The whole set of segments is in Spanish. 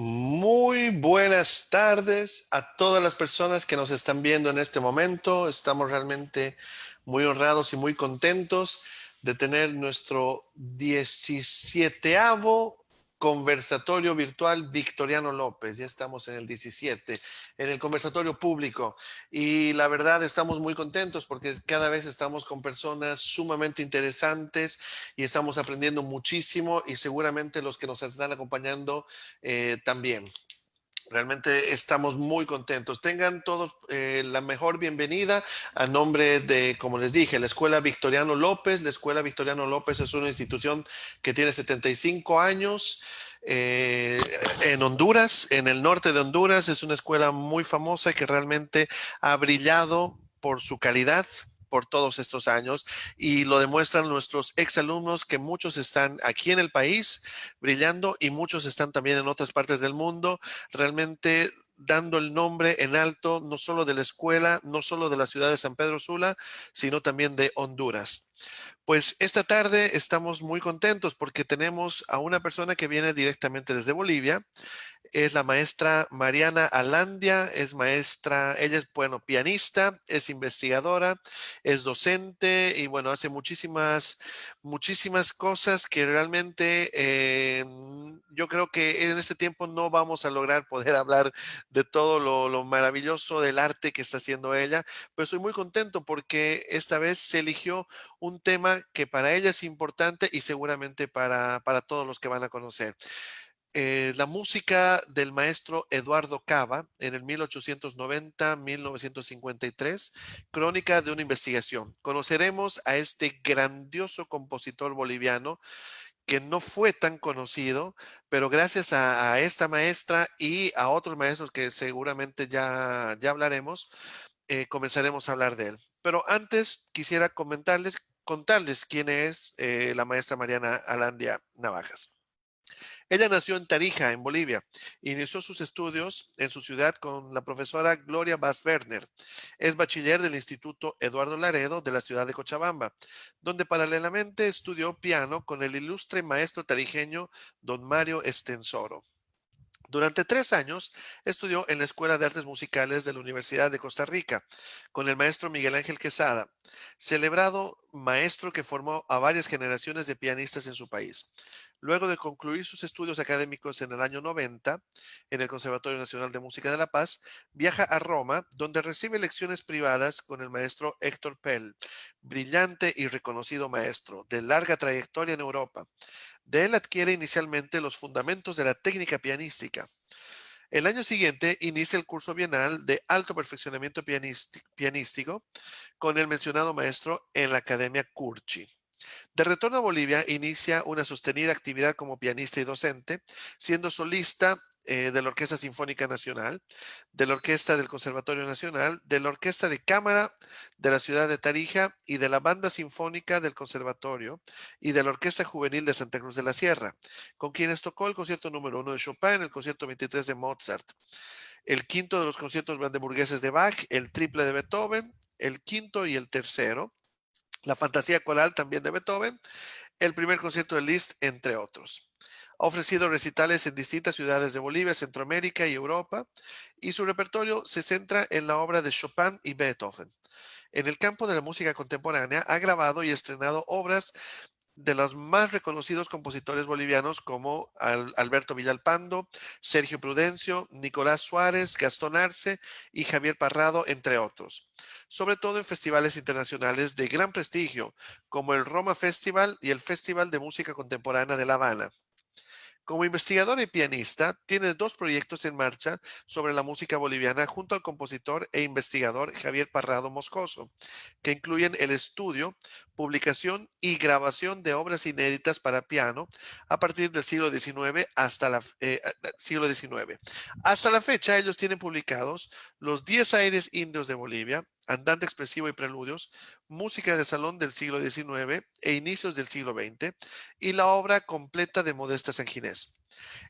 Muy buenas tardes a todas las personas que nos están viendo en este momento. Estamos realmente muy honrados y muy contentos de tener nuestro 17º conversatorio virtual Victoriano López. Ya estamos en el 17, en el conversatorio público. Y la verdad estamos muy contentos porque cada vez estamos con personas sumamente interesantes y estamos aprendiendo muchísimo, y seguramente los que nos están acompañando también. Realmente estamos muy contentos. Tengan todos la mejor bienvenida a nombre de, como les dije, la Escuela Victoriano López. La Escuela Victoriano López es una institución que tiene 75 años eh, en Honduras, en el norte de Honduras. Es una escuela muy famosa que realmente ha brillado por su calidad por todos estos años, y lo demuestran nuestros exalumnos, que muchos están aquí en el país brillando y muchos están también en otras partes del mundo, realmente dando el nombre en alto, no solo de la escuela, no solo de la ciudad de San Pedro Sula, sino también de Honduras. Pues esta tarde estamos muy contentos porque tenemos a una persona que viene directamente desde Bolivia. Es la maestra Mariana Alandia. Es maestra, ella es, bueno, pianista, es investigadora, es docente y bueno, hace muchísimas cosas que realmente yo creo que en este tiempo no vamos a lograr poder hablar de todo lo maravilloso del arte que está haciendo ella, pero estoy muy contento porque esta vez se eligió un tema que para ella es importante y seguramente para todos los que van a conocer. La música del maestro Eduardo Cava en el 1890-1953, crónica de una investigación. Conoceremos a este grandioso compositor boliviano que no fue tan conocido, pero gracias a esta maestra y a otros maestros que seguramente ya hablaremos, comenzaremos a hablar de él. Pero antes quisiera contarles quién es la maestra Mariana Alandia Navajas. Ella nació en Tarija, en Bolivia. Inició sus estudios en su ciudad con la profesora Gloria Vaz Werner. Es bachiller del Instituto Eduardo Laredo de la ciudad de Cochabamba, donde paralelamente estudió piano con el ilustre maestro tarijeño don Mario Estensoro. Durante 3 años estudió en la Escuela de Artes Musicales de la Universidad de Costa Rica con el maestro Miguel Ángel Quesada, celebrado maestro que formó a varias generaciones de pianistas en su país. Luego de concluir sus estudios académicos en el año 90 en el Conservatorio Nacional de Música de La Paz, viaja a Roma, donde recibe lecciones privadas con el maestro Héctor Pell, brillante y reconocido maestro de larga trayectoria en Europa. De él adquiere inicialmente los fundamentos de la técnica pianística. El año siguiente inicia el curso bienal de alto perfeccionamiento pianístico con el mencionado maestro en la Academia Curchi. De retorno a Bolivia, inicia una sostenida actividad como pianista y docente, siendo solista de la Orquesta Sinfónica Nacional, de la Orquesta del Conservatorio Nacional, de la Orquesta de Cámara de la ciudad de Tarija y de la Banda Sinfónica del Conservatorio y de la Orquesta Juvenil de Santa Cruz de la Sierra, con quienes tocó el concierto número 1 de Chopin, el concierto 23 de Mozart, el quinto de los conciertos brandeburgueses de Bach, el triple de Beethoven, el quinto y el tercero, la Fantasía Coral también de Beethoven, el primer concierto de Liszt, entre otros. Ha ofrecido recitales en distintas ciudades de Bolivia, Centroamérica y Europa, y su repertorio se centra en la obra de Chopin y Beethoven. En el campo de la música contemporánea ha grabado y estrenado obras de los más reconocidos compositores bolivianos como Alberto Villalpando, Sergio Prudencio, Nicolás Suárez, Gastón Arce y Javier Parrado, entre otros. Sobre todo en festivales internacionales de gran prestigio, como el Roma Festival y el Festival de Música Contemporánea de La Habana. Como investigador y pianista, tiene dos proyectos en marcha sobre la música boliviana junto al compositor e investigador Javier Parrado Moscoso, que incluyen el estudio, publicación y grabación de obras inéditas para piano a partir del siglo XIX hasta siglo XIX. Hasta la fecha, ellos tienen publicados Los 10 aires indios de Bolivia, andante expresivo y preludios, música de salón del siglo XIX e inicios del siglo XX, y la obra completa de Modesta Sanginés.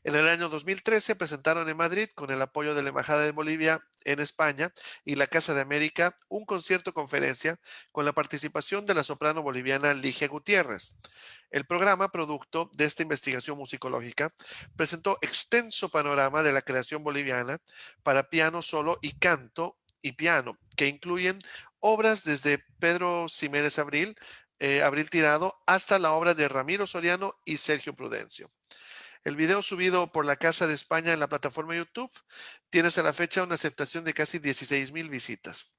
En el año 2013 presentaron en Madrid, con el apoyo de la Embajada de Bolivia en España y la Casa de América, un concierto conferencia con la participación de la soprano boliviana Ligia Gutiérrez. El programa, producto de esta investigación musicológica, presentó extenso panorama de la creación boliviana para piano solo y canto y piano, que incluyen obras desde Pedro Ximénez Abril, Abril Tirado, hasta la obra de Ramiro Soriano y Sergio Prudencio. El video subido por la Casa de España en la plataforma YouTube tiene hasta la fecha una aceptación de casi 16,000 visitas.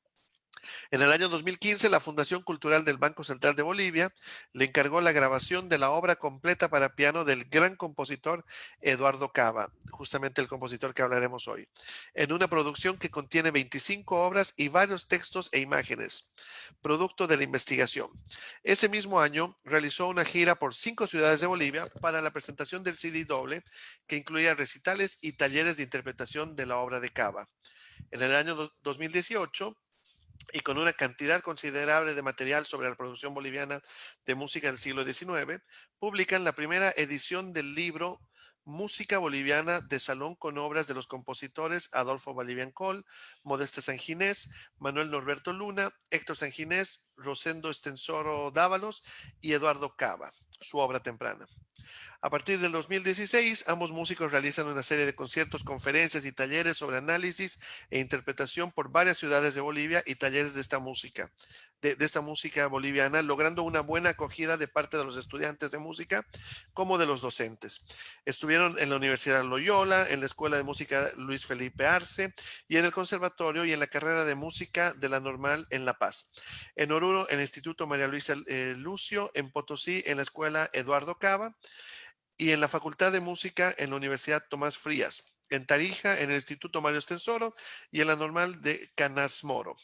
En el año 2015, la Fundación Cultural del Banco Central de Bolivia le encargó la grabación de la obra completa para piano del gran compositor Eduardo Cava, justamente el compositor que hablaremos hoy, en una producción que contiene 25 obras y varios textos e imágenes, producto de la investigación. Ese mismo año realizó una gira por 5 ciudades de Bolivia para la presentación del CD doble, que incluía recitales y talleres de interpretación de la obra de Cava. En el año 2018, y con una cantidad considerable de material sobre la producción boliviana de música del siglo XIX, publican la primera edición del libro Música Boliviana de Salón, con obras de los compositores Adolfo Bolivian Col, Modesta Sanginés, Manuel Norberto Luna, Héctor Sanginés, Rosendo Estensoro Dávalos y Eduardo Cava, su obra temprana. A partir del 2016, ambos músicos realizan una serie de conciertos, conferencias y talleres sobre análisis e interpretación por varias ciudades de Bolivia, y talleres de esta música, de esta música boliviana, logrando una buena acogida de parte de los estudiantes de música como de los docentes. Estuvieron en la Universidad Loyola, en la Escuela de Música Luis Felipe Arce y en el Conservatorio y en la carrera de música de la Normal en La Paz. En Oruro, en el Instituto María Luisa Lucio; en Potosí, en la Escuela Eduardo Cava; y en la Facultad de Música en la Universidad Tomás Frías; en Tarija, en el Instituto Mario Estensoro; y en la Normal de Canasmoro;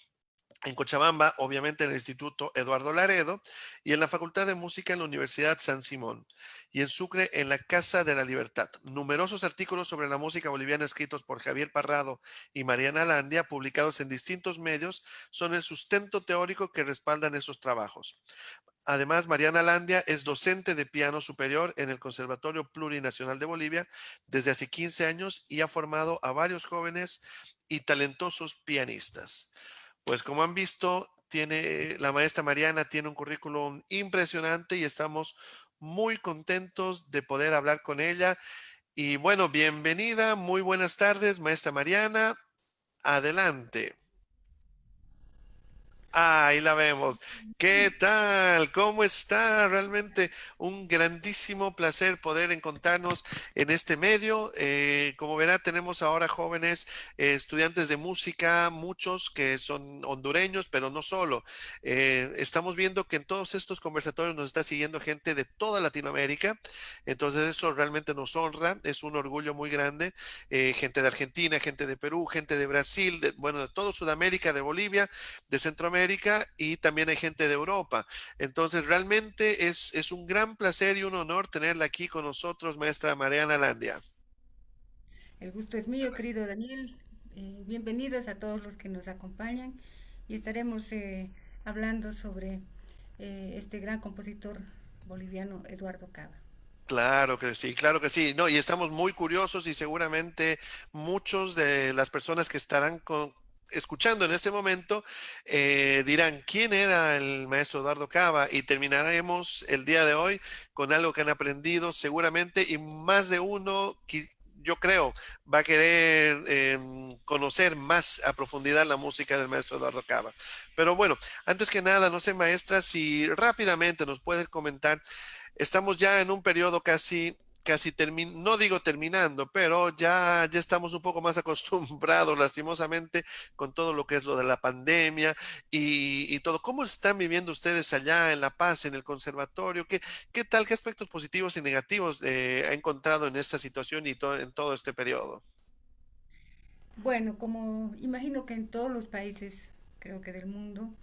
en Cochabamba, obviamente, en el Instituto Eduardo Laredo; y en la Facultad de Música en la Universidad San Simón; y en Sucre, en la Casa de la Libertad. Numerosos artículos sobre la música boliviana escritos por Javier Parrado y Mariana Landia, publicados en distintos medios, son el sustento teórico que respaldan esos trabajos. Además, Mariana Landia es docente de piano superior en el Conservatorio Plurinacional de Bolivia desde hace 15 años y ha formado a varios jóvenes y talentosos pianistas. Pues como han visto, la maestra Mariana tiene un currículum impresionante y estamos muy contentos de poder hablar con ella. Y bueno, bienvenida, muy buenas tardes, maestra Mariana. Adelante. Ahí la vemos. ¿Qué tal? ¿Cómo está? Realmente un grandísimo placer poder encontrarnos en este medio. Como verá, tenemos ahora jóvenes estudiantes de música, muchos que son hondureños, pero no solo. Estamos viendo que en todos estos conversatorios nos está siguiendo gente de toda Latinoamérica. Entonces eso realmente nos honra, es un orgullo muy grande. Gente de Argentina, gente de Perú, gente de Brasil, bueno, de toda Sudamérica, de Bolivia, de Centroamérica, y también hay gente de Europa. Entonces, realmente es un gran placer y un honor tenerla aquí con nosotros, maestra Mariana Landia. El gusto es mío, querido Daniel. Bienvenidos a todos los que nos acompañan y estaremos hablando sobre este gran compositor boliviano Eduardo Cava. Claro que sí, claro que sí. No, y estamos muy curiosos, y seguramente muchos de las personas que estarán escuchando en este momento dirán: ¿quién era el maestro Eduardo Cava? Y terminaremos el día de hoy con algo que han aprendido seguramente, y más de uno, yo creo, va a querer conocer más a profundidad la música del maestro Eduardo Cava. Pero bueno, antes que nada, no sé, maestra, si rápidamente nos puedes comentar. Estamos ya en un periodo no digo terminando, pero ya estamos un poco más acostumbrados, lastimosamente, con todo lo que es lo de la pandemia y todo. ¿Cómo están viviendo ustedes allá en La Paz, en el conservatorio? ¿Qué tal? ¿Qué aspectos positivos y negativos ha encontrado en esta situación y en todo este periodo? Bueno, como imagino que en todos los países, creo que del mundo,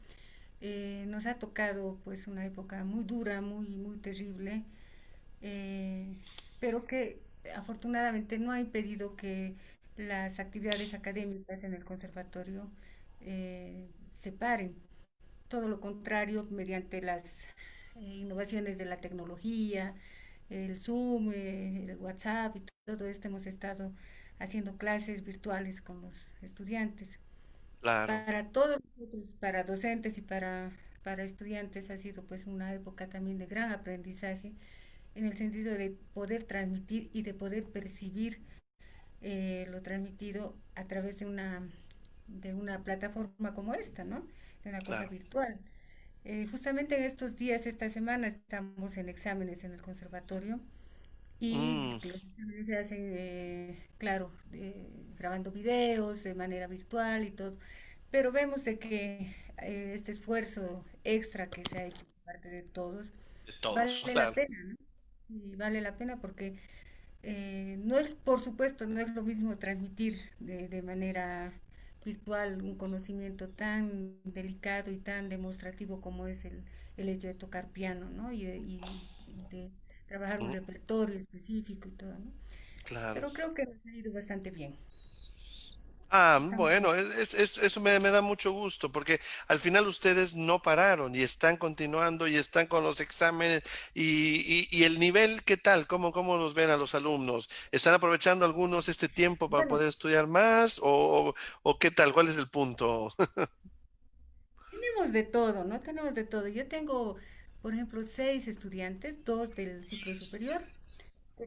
nos ha tocado pues una época muy dura, muy terrible, eh, pero que afortunadamente no ha impedido que las actividades académicas en el conservatorio separen. Todo lo contrario, mediante las innovaciones de la tecnología, el Zoom, el WhatsApp y todo esto hemos estado haciendo clases virtuales con los estudiantes. Claro, Para todos nosotros, para docentes y para estudiantes ha sido pues una época también de gran aprendizaje en el sentido de poder transmitir y de poder percibir lo transmitido a través de una plataforma como esta, ¿no? De una cosa claro. virtual. Justamente en estos días, esta semana, estamos en exámenes en el conservatorio y Mm, los exámenes se hacen, claro, grabando videos de manera virtual y todo, pero vemos de que este esfuerzo extra que se ha hecho por parte de todos de todos, vale la claro, pena, ¿no? Y vale la pena porque no es, por supuesto, no es lo mismo transmitir de manera virtual un conocimiento tan delicado y tan demostrativo como es el hecho de tocar piano, ¿no? Y de trabajar un mm, repertorio específico y todo, ¿no? claro. Pero creo que nos ha ido bastante bien. Ah, Estamos bueno, eso me da mucho gusto porque al final ustedes no pararon y están continuando y están con los exámenes y el nivel, ¿qué tal? ¿Cómo los ven a los alumnos? ¿Están aprovechando algunos este tiempo para bueno, poder estudiar más o qué tal? ¿Cuál es el punto? tenemos de todo, ¿no? Tenemos de todo. Yo tengo, por ejemplo, 6 estudiantes, dos del ciclo superior.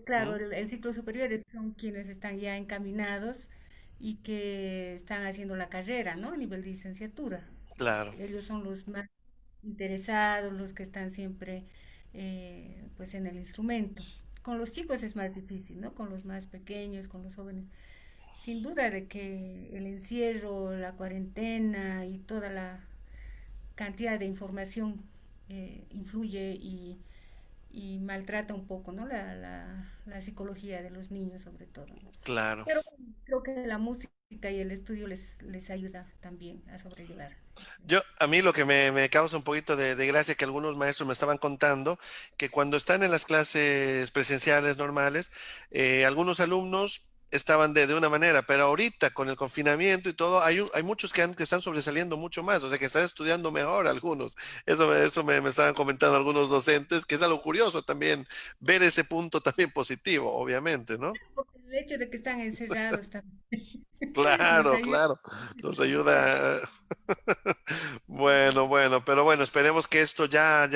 Claro, Mm, el ciclo superior son quienes están ya encaminados y que están haciendo la carrera, ¿no? A nivel de licenciatura. claro, Ellos son los más interesados, los que están siempre pues en el instrumento. Con los chicos es más difícil, ¿no? Con los más pequeños, con los jóvenes. Sin duda de que el encierro, la cuarentena y toda la cantidad de información influye y maltrata un poco, ¿no? La psicología de los niños sobre todo, ¿no? claro. Pero creo que la música y el estudio les ayuda también a sobrellevar. A mí lo que me causa un poquito de gracia que algunos maestros me estaban contando, que cuando están en las clases presenciales normales, algunos alumnos estaban de una manera, pero ahorita con el confinamiento y todo, hay muchos que están sobresaliendo mucho más, o sea, que están estudiando mejor algunos. Me estaban comentando algunos docentes, que es algo curioso también, ver ese punto también positivo, obviamente, ¿no? Porque el hecho de que están encerrados también les Claro, ayuda. claro, nos ayuda. Bueno, bueno, pero bueno, esperemos que esto ya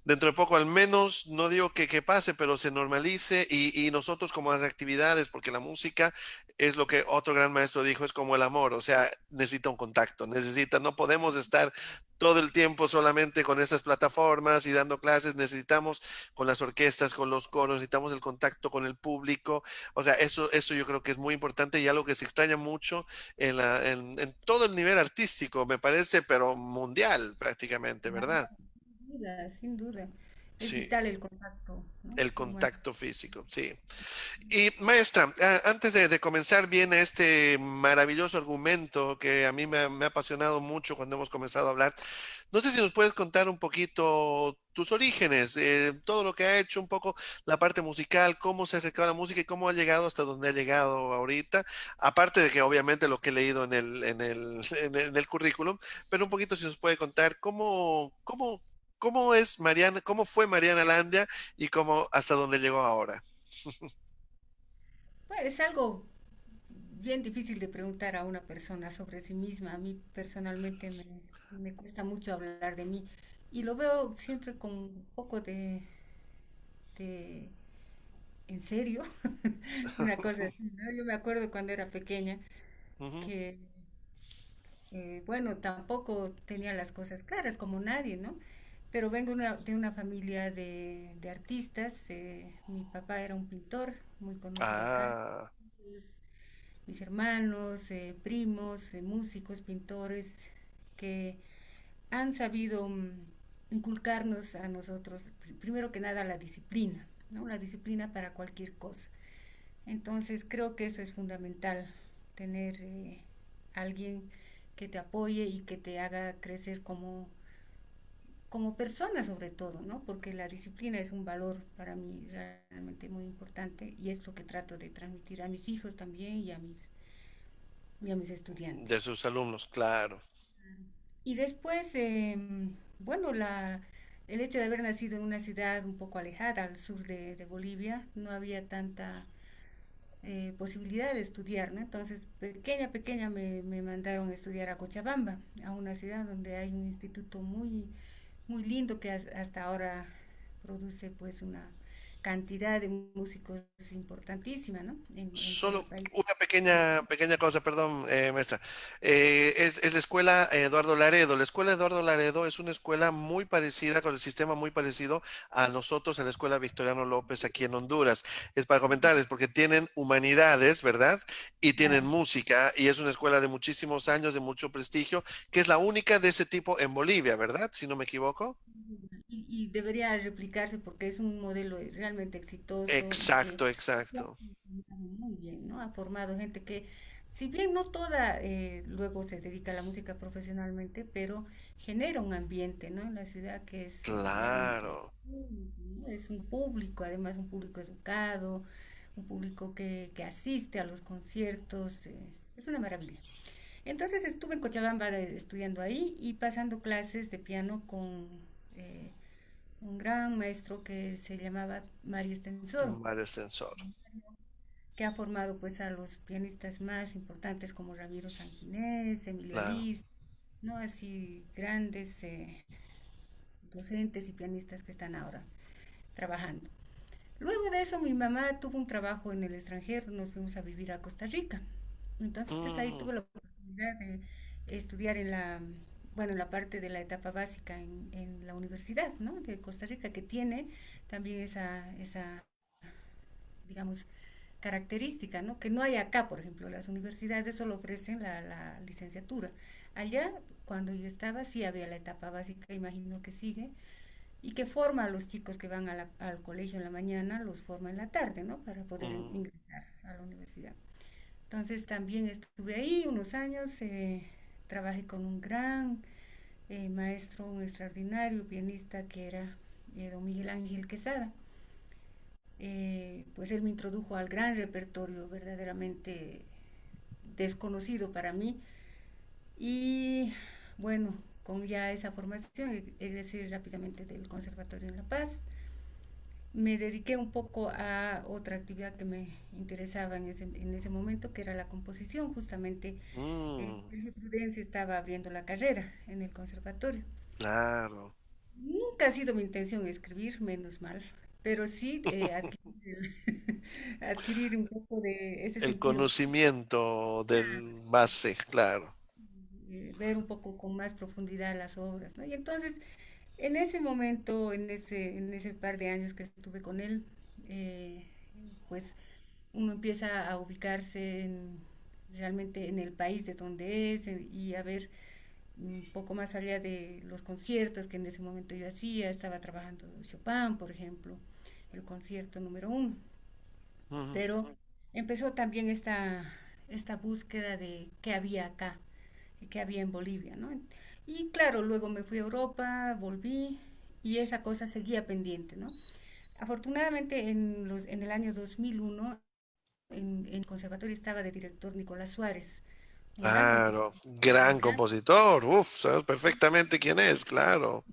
dentro de poco al menos, no digo que pase, pero se normalice y nosotros como las actividades, porque la música es lo que otro gran maestro dijo, es como el amor, o sea, necesita un contacto, no podemos estar todo el tiempo solamente con estas plataformas y dando clases, necesitamos con las orquestas, con los coros, necesitamos el contacto con el público, o sea, eso yo creo que es muy importante y algo que se extraña mucho en todo el nivel artístico, me parece, pero mundial prácticamente, ¿verdad? Sin duda, sin duda. Es Sí, vital el contacto, ¿no? el Humano. contacto físico, sí. Y maestra, antes de comenzar bien este maravilloso argumento que a mí me ha apasionado mucho cuando hemos comenzado a hablar, no sé si nos puedes contar un poquito tus orígenes, todo lo que ha hecho, un poco la parte musical, cómo se ha acercado a la música y cómo ha llegado hasta donde ha llegado ahorita, aparte de que obviamente lo que he leído en el currículum, pero un poquito si nos puede contar cómo es Mariana, cómo fue Mariana Landia y cómo hasta dónde llegó ahora. Pues es algo bien difícil de preguntar a una persona sobre sí misma. A mí personalmente me cuesta mucho hablar de mí y lo veo siempre con un poco de ¿en serio? Una cosa así, ¿no? Yo me acuerdo cuando era pequeña Ujú. que, bueno, tampoco tenía las cosas claras como nadie, ¿no? Pero vengo de una familia de artistas. Mi papá era un pintor muy conocido acá. Ah, Pues, mis hermanos, primos, músicos, pintores, que han sabido inculcarnos a nosotros, primero que nada, la disciplina, ¿no? La disciplina para cualquier cosa. Entonces creo que eso es fundamental, tener alguien que te apoye y que te haga crecer como persona sobre todo, ¿no? Porque la disciplina es un valor para mí realmente muy importante y es lo que trato de transmitir a mis hijos también y a mis de estudiantes. sus alumnos, claro. Y después, bueno, el hecho de haber nacido en una ciudad un poco alejada al sur de Bolivia, no había tanta posibilidad de estudiar, ¿no? Entonces, pequeña me mandaron a estudiar a Cochabamba, a una ciudad donde hay un instituto muy lindo que hasta ahora produce pues una cantidad de músicos importantísima, ¿no? En todo el Solo país. una pequeña cosa, perdón, maestra. Es la escuela Eduardo Laredo. La escuela Eduardo Laredo es una escuela muy parecida, con el sistema muy parecido a nosotros, a la escuela Victoriano López aquí en Honduras. Es para comentarles, porque tienen humanidades, ¿verdad? Y tienen Claro. música, y es una escuela de muchísimos años, de mucho prestigio, que es la única de ese tipo en Bolivia, ¿verdad? Si no me equivoco. Y debería replicarse porque es un modelo realmente exitoso y que Exacto, ha exacto. funcionado muy bien, ¿no? Ha formado gente que, si bien no toda luego se dedica a la música profesionalmente, pero genera un ambiente, ¿no? En la ciudad que es realmente Claro. único, ¿no? Es un público, además un público educado, un público que asiste a los conciertos, es una maravilla. Entonces estuve en Cochabamba estudiando ahí y pasando clases de piano con eh, un gran maestro que se llamaba Mario Estensoro, Mario Ascensor. que ha formado pues a los pianistas más importantes como Ramiro Sanginés, Emilio Claro. Aliz, ¿no? Así grandes docentes y pianistas que están ahora trabajando. Luego de eso mi mamá tuvo un trabajo en el extranjero, nos fuimos a vivir a Costa Rica. Entonces ahí Mm, tuve la oportunidad de estudiar en bueno, en la parte de la etapa básica en la universidad, ¿no? De Costa Rica, que tiene también esa digamos, característica, ¿no? Que no hay acá, por ejemplo, las universidades solo ofrecen la licenciatura. Allá, cuando yo estaba, sí había la etapa básica, imagino que sigue, y que forma a los chicos que van al colegio en la mañana, los forma en la tarde, ¿no? Para poder mm. ingresar a la universidad. Entonces también estuve ahí unos años, trabajé con un gran maestro, un extraordinario pianista que era don Miguel Ángel Quesada. Pues él me introdujo al gran repertorio verdaderamente desconocido para mí y bueno, con ya esa formación egresé rápidamente del Conservatorio en La Paz. Me dediqué un poco a otra actividad que me interesaba en ese momento, que era la composición. Justamente el Mm, Colegio Prudencia estaba abriendo la carrera en el conservatorio. claro. Nunca ha sido mi intención escribir, menos mal, pero sí adquirir un poco de ese El sentido, conocimiento del base, claro. ver un poco con más profundidad las obras, ¿no? Y entonces, en ese momento, en ese par de años que estuve con él, eh, pues uno empieza a ubicarse realmente en el país de donde es y a ver un poco más allá de los conciertos que en ese momento yo hacía, estaba trabajando Chopin, por ejemplo, el concierto número uno, Mm, pero empezó también esta búsqueda de qué había acá, qué había en Bolivia, ¿no? Y claro, luego me fui a Europa, volví y esa cosa seguía pendiente, ¿no? Afortunadamente en el año 2001 en el conservatorio estaba de director Nicolás Suárez, un gran compositor claro. Gran boliviano. compositor. Uf, sabes perfectamente quién es, claro.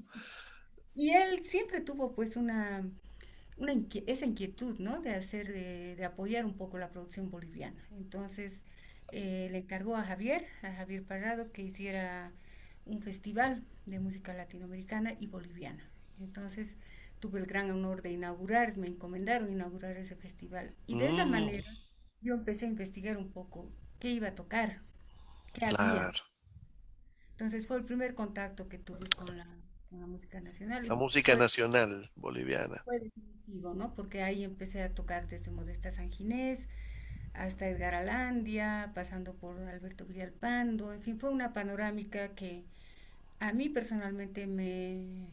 Y él siempre tuvo pues esa inquietud, ¿no? De de apoyar un poco la producción boliviana. Entonces le encargó a Javier Parrado, que hiciera un festival de música latinoamericana y boliviana. Entonces tuve el gran honor de inaugurar, me encomendaron inaugurar ese festival. Y de esa Mm, manera yo empecé a investigar un poco qué iba a tocar, qué había. claro. Entonces fue el primer contacto que tuve con la música nacional La y música nacional boliviana. fue definitivo, ¿no? Porque ahí empecé a tocar desde Modesta Sanginés hasta Edgar Alandia, pasando por Alberto Villalpando, en fin, fue una panorámica que a mí personalmente me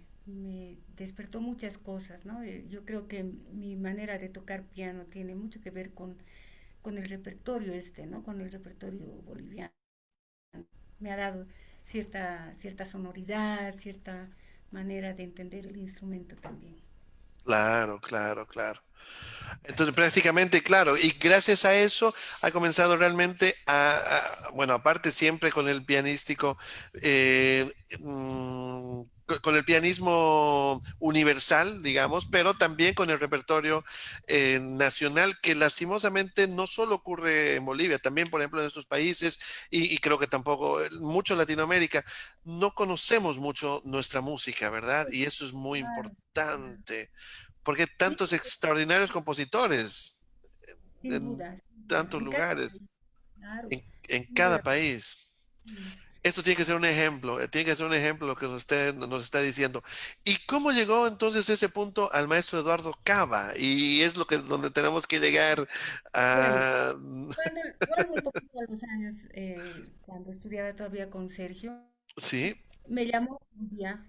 despertó muchas cosas, ¿no? Yo creo que mi manera de tocar piano tiene mucho que ver con el repertorio ¿no? Con el repertorio boliviano. Me ha dado cierta sonoridad, cierta manera de entender el instrumento también. Claro, claro, claro. Entonces, prácticamente, claro, y gracias a eso ha comenzado realmente bueno, aparte siempre con el pianístico, con el pianismo universal, digamos, pero también con el repertorio nacional, que lastimosamente no solo ocurre en Bolivia, también, por ejemplo, en estos países, y creo que tampoco, mucho en Latinoamérica, no conocemos mucho nuestra música, ¿verdad? Y eso es muy Claro, claro. importante. Porque Sí, tantos extraordinarios compositores sin en duda, sin duda. tantos En cada lugares, país, claro, en sin cada duda. país. Sí. Esto tiene que ser un ejemplo, tiene que ser un ejemplo lo que usted nos está diciendo. ¿Y cómo llegó entonces ese punto al maestro Eduardo Cava? Y es lo que donde tenemos que llegar Bueno, a... vuelvo un poquito a los años cuando estudiaba todavía con Sergio. Sí, Me llamó un día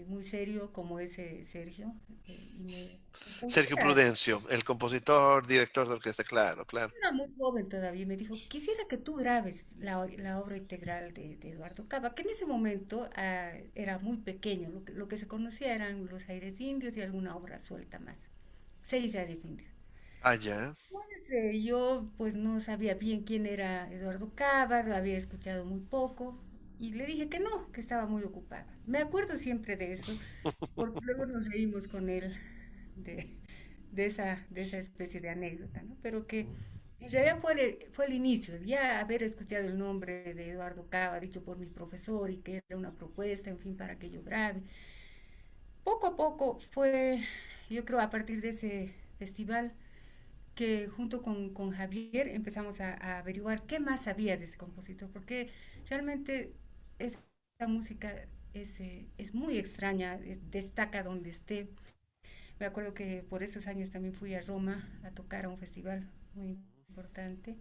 muy serio como ese Sergio y me Sergio pusiera, Prudencio, el compositor, director de orquesta, claro, claro. era muy joven todavía, y me dijo, quisiera que tú grabes la obra integral de Eduardo Cava, que en ese momento era muy pequeño, lo que se conocía eran los aires indios y alguna obra suelta más, 6 aires indios. Allá, Pues, yo pues no sabía bien quién era Eduardo Cava, lo había escuchado muy poco y le dije que no, que estaba muy ocupada. Me acuerdo siempre de eso, porque luego nos reímos con él de, de esa especie de anécdota, ¿no? Pero que en realidad fue el inicio, ya haber escuchado el nombre de Eduardo Cava, dicho por mi profesor, y que era una propuesta, en fin, para que yo grabe. Poco a poco fue, yo creo, a partir de ese festival, que junto con Javier empezamos a averiguar qué más sabía de ese compositor, porque realmente esa música es muy extraña, destaca donde esté. Me acuerdo que por esos años también fui a Roma a tocar a un festival muy importante.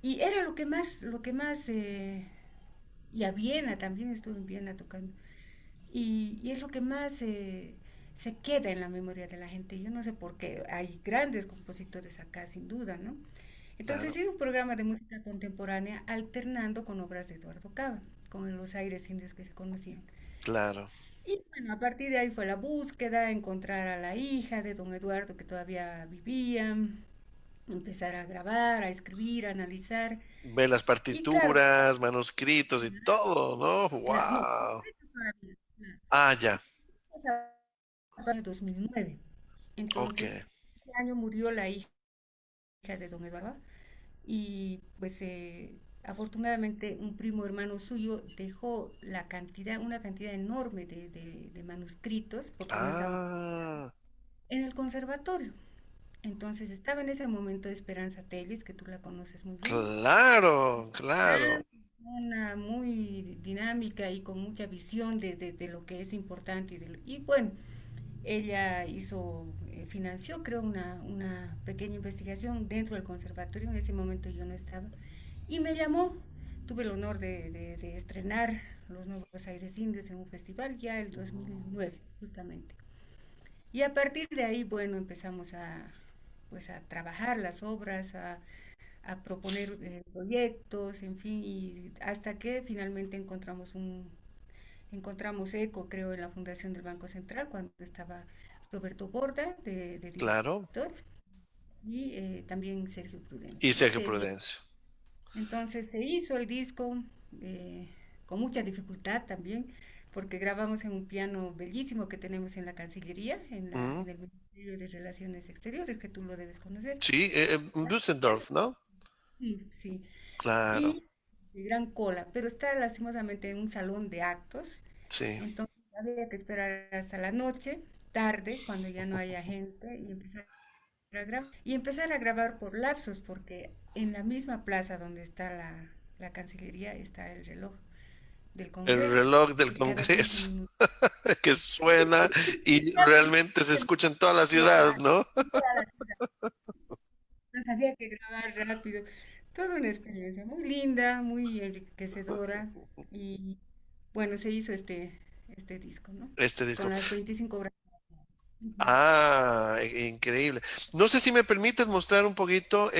Y era y a Viena también estuve en Viena tocando. Y es lo que más se queda en la memoria de la gente. Yo no sé por qué. Hay grandes compositores acá, sin duda, ¿no? Entonces claro, hice un programa de música contemporánea alternando con obras de Eduardo Cava, con los aires indios que se conocían. claro. Y bueno, a partir de ahí fue la búsqueda, encontrar a la hija de don Eduardo que todavía vivía, empezar a grabar, a escribir, a analizar. Ve las Y claro, partituras, manuscritos y todo, ¿no? no, ¡Wow! concreto todavía, claro. Ah, ya, Estamos hablando del año 2009. ok. Entonces, ese año murió la hija de don Eduardo y pues afortunadamente un primo hermano suyo dejó una cantidad enorme de manuscritos porque no estaban Ah, en el conservatorio. Entonces estaba en ese momento de Esperanza Telles, que tú la conoces muy bien. claro, claro. Una muy dinámica y con mucha visión de lo que es importante. Y bueno, ella financió, creo, una pequeña investigación dentro del conservatorio. En ese momento yo no estaba. Y me llamó. Tuve el honor de estrenar Los Nuevos Aires Indios en un festival ya el 2009, justamente. Y a partir de ahí, bueno, empezamos pues a trabajar las obras, a proponer proyectos, en fin, y hasta que finalmente encontramos eco, creo, en la fundación del Banco Central, cuando estaba Roberto Borda de Claro. director y también Sergio Y Prudencio, ¿no? Sergio Prudencio. Entonces se hizo el disco eh, con mucha dificultad también, porque grabamos en un piano bellísimo que tenemos en la Cancillería, Mm, en el Ministerio de Relaciones Exteriores, que tú lo debes conocer. sí, en Düsseldorf, ¿no? Sí, sí. Claro, Y de gran cola, pero está lastimosamente en un salón de actos, sí. entonces había que esperar hasta la noche, tarde, cuando ya no haya gente, y empezar a grabar por lapsos, porque en la misma plaza donde está la Cancillería está el reloj del El Congreso, reloj del que cada 15 Congreso minutos. que suena y realmente se escucha en toda la ciudad, ¿no? Entonces había que grabar rápido. Toda una experiencia muy linda, muy enriquecedora. Y bueno, se hizo este disco, ¿no? Este Con disco. las 25 obras. Ujú. Ah, increíble. No sé si me permites mostrar un poquito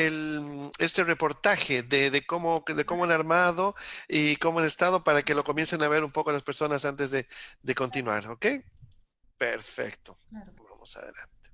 este reportaje de cómo han armado y cómo han estado para que lo comiencen a ver un poco las personas antes de continuar, ¿ok? Perfecto. Claro. Vamos adelante.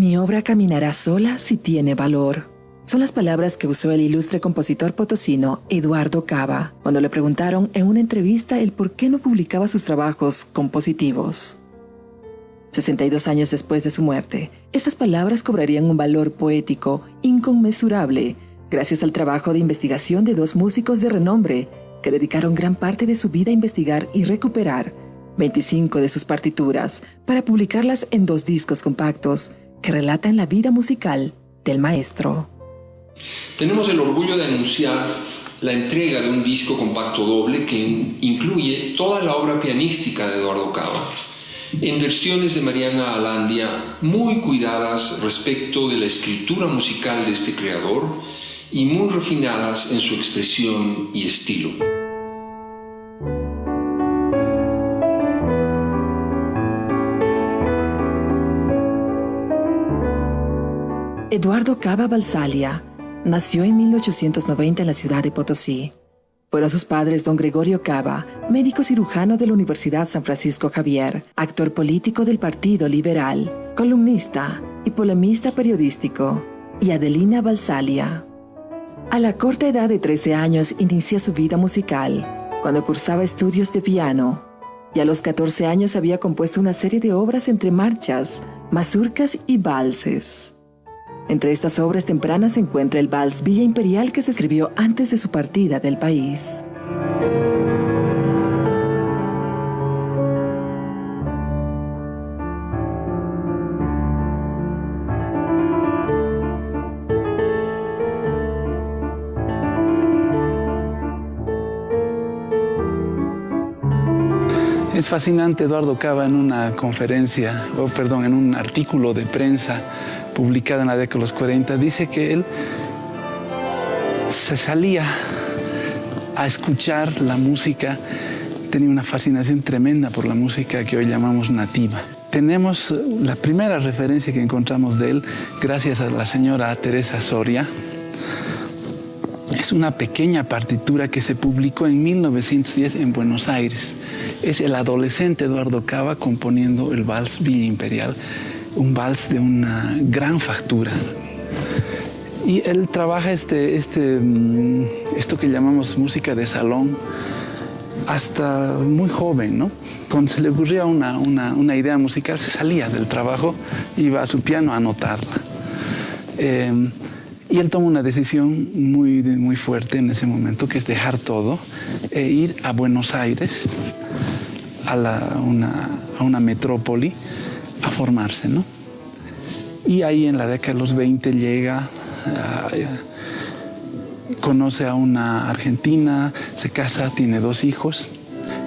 Mi obra caminará sola si tiene valor. Son las palabras que usó el ilustre compositor potosino Eduardo Cava cuando le preguntaron en una entrevista el por qué no publicaba sus trabajos compositivos. 62 años después de su muerte, estas palabras cobrarían un valor poético inconmensurable gracias al trabajo de investigación de dos músicos de renombre que dedicaron gran parte de su vida a investigar y recuperar 25 de sus partituras para publicarlas en 2 discos compactos que relatan la vida musical del maestro. Tenemos el orgullo de anunciar la entrega de un disco compacto doble que incluye toda la obra pianística de Eduardo Cava, en versiones de Mariana Alandia muy cuidadas respecto de la escritura musical de este creador y muy refinadas en su expresión y estilo. Eduardo Cava Balsalia nació en 1890 en la ciudad de Potosí. Fueron sus padres don Gregorio Cava, médico cirujano de la Universidad San Francisco Javier, actor político del Partido Liberal, columnista y polemista periodístico, y Adelina Balsalia. A la corta edad de 13 años inicia su vida musical, cuando cursaba estudios de piano, y a los 14 años había compuesto una serie de obras entre marchas, mazurcas y valses. Entre estas obras tempranas se encuentra el vals Villa Imperial que se escribió antes de su partida del país. Es fascinante Eduardo Cava en una conferencia, en un artículo de prensa publicado en la década de los 40, dice que él se salía a escuchar la música, tenía una fascinación tremenda por la música que hoy llamamos nativa. Tenemos la primera referencia que encontramos de él gracias a la señora Teresa Soria. Es una pequeña partitura que se publicó en 1910 en Buenos Aires. Es el adolescente Eduardo Cava componiendo el vals Villa Imperial, un vals de una gran factura. Y él trabaja esto que llamamos música de salón hasta muy joven, ¿no? Cuando se le ocurría una idea musical, se salía del trabajo, iba a su piano a anotarla. Y él toma una decisión muy fuerte en ese momento, que es dejar todo e ir a Buenos Aires, a una metrópoli, a formarse, ¿no? Y ahí en la década de los 20 llega, conoce a una argentina, se casa, tiene 2 hijos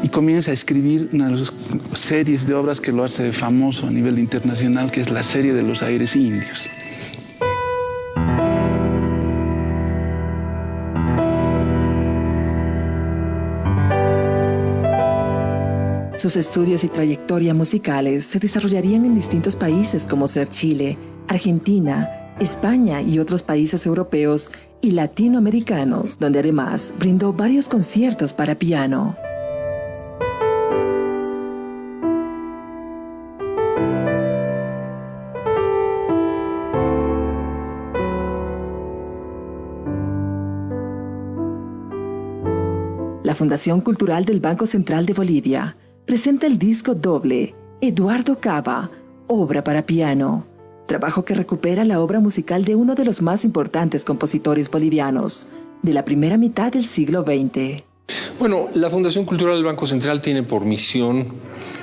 y comienza a escribir una de las series de obras que lo hace famoso a nivel internacional, que es la serie de los aires indios. Sus estudios y trayectoria musicales se desarrollarían en distintos países como ser Chile, Argentina, España y otros países europeos y latinoamericanos, donde además brindó varios conciertos para piano. La Fundación Cultural del Banco Central de Bolivia presenta el disco doble Eduardo Cava, obra para piano, trabajo que recupera la obra musical de uno de los más importantes compositores bolivianos de la primera mitad del siglo XX. Bueno, la Fundación Cultural del Banco Central tiene por misión